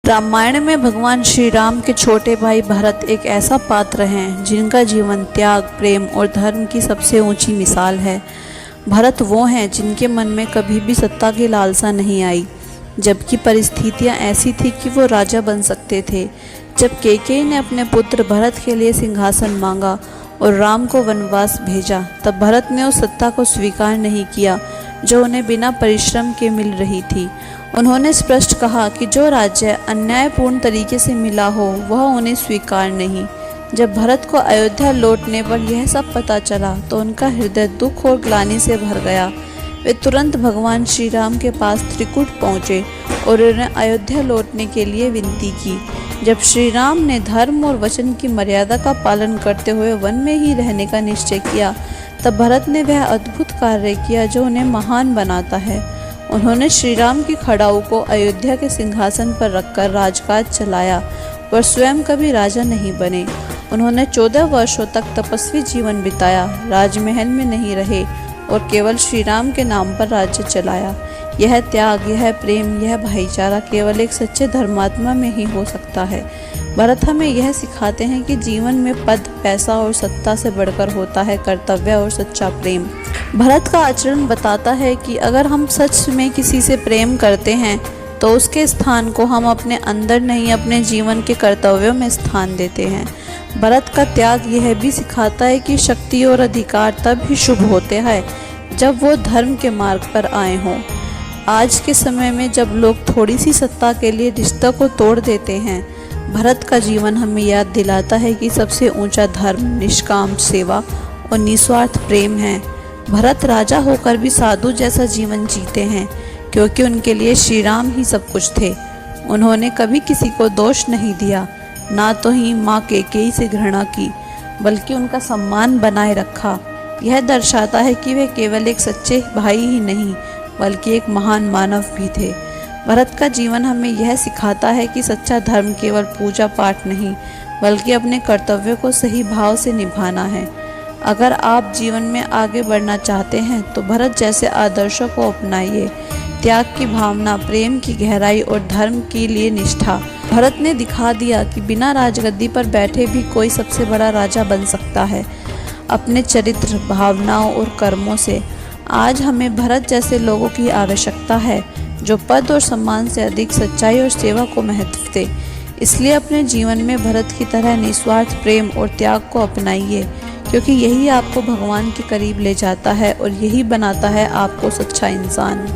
रामायण में भगवान श्री राम के छोटे भाई भरत एक ऐसा पात्र हैं जिनका जीवन त्याग, प्रेम और धर्म की सबसे ऊंची मिसाल है। भरत वो हैं जिनके मन में कभी भी सत्ता की लालसा नहीं आई, जबकि परिस्थितियां ऐसी थी कि वो राजा बन सकते थे। जब कैकेयी ने अपने पुत्र भरत के लिए सिंहासन मांगा और राम को वनवास भेजा, तब भरत ने उस सत्ता को स्वीकार नहीं किया जो उन्हें बिना परिश्रम के मिल रही थी। उन्होंने स्पष्ट कहा कि जो राज्य अन्यायपूर्ण तरीके से मिला हो वह उन्हें स्वीकार नहीं। जब भरत को अयोध्या लौटने पर यह सब पता चला तो उनका हृदय दुख और ग्लानि से भर गया। वे तुरंत भगवान श्री राम के पास त्रिकुट पहुँचे और उन्हें अयोध्या लौटने के लिए विनती की। जब श्री राम ने धर्म और वचन की मर्यादा का पालन करते हुए वन में ही रहने का निश्चय किया, तब भरत ने वह अद्भुत कार्य किया जो उन्हें महान बनाता है। उन्होंने श्री राम की खड़ाऊ को अयोध्या के सिंहासन पर रखकर राजकाज चलाया, पर स्वयं कभी राजा नहीं बने। उन्होंने 14 वर्षों तक तपस्वी जीवन बिताया, राजमहल में नहीं रहे और केवल श्री राम के नाम पर राज्य चलाया। यह त्याग, यह प्रेम, यह भाईचारा केवल एक सच्चे धर्मात्मा में ही हो सकता है। भरत हमें यह सिखाते हैं कि जीवन में पद, पैसा और सत्ता से बढ़कर होता है कर्तव्य और सच्चा प्रेम। भरत का आचरण बताता है कि अगर हम सच में किसी से प्रेम करते हैं तो उसके स्थान को हम अपने अंदर नहीं, अपने जीवन के कर्तव्यों में स्थान देते हैं। भरत का त्याग यह भी सिखाता है कि शक्ति और अधिकार तब ही शुभ होते हैं जब वो धर्म के मार्ग पर आए हों। आज के समय में जब लोग थोड़ी सी सत्ता के लिए रिश्तों को तोड़ देते हैं, भरत का जीवन हमें याद दिलाता है कि सबसे ऊंचा धर्म निष्काम सेवा और निस्वार्थ प्रेम है। भरत राजा होकर भी साधु जैसा जीवन जीते हैं क्योंकि उनके लिए श्री राम ही सब कुछ थे। उन्होंने कभी किसी को दोष नहीं दिया, ना तो ही माँ कैकेयी से घृणा की, बल्कि उनका सम्मान बनाए रखा। यह दर्शाता है कि वे केवल एक सच्चे भाई ही नहीं बल्कि एक महान मानव भी थे। भरत का जीवन हमें यह सिखाता है कि सच्चा धर्म केवल पूजा पाठ नहीं बल्कि अपने कर्तव्यों को सही भाव से निभाना है। अगर आप जीवन में आगे बढ़ना चाहते हैं तो भरत जैसे आदर्शों को अपनाइए। त्याग की भावना, प्रेम की गहराई और धर्म के लिए निष्ठा। भरत ने दिखा दिया कि बिना राजगद्दी पर बैठे भी कोई सबसे बड़ा राजा बन सकता है, अपने चरित्र, भावनाओं और कर्मों से। आज हमें भरत जैसे लोगों की आवश्यकता है जो पद और सम्मान से अधिक सच्चाई और सेवा को महत्व दे। इसलिए अपने जीवन में भरत की तरह निस्वार्थ प्रेम और त्याग को अपनाइए, क्योंकि यही आपको भगवान के करीब ले जाता है और यही बनाता है आपको सच्चा इंसान।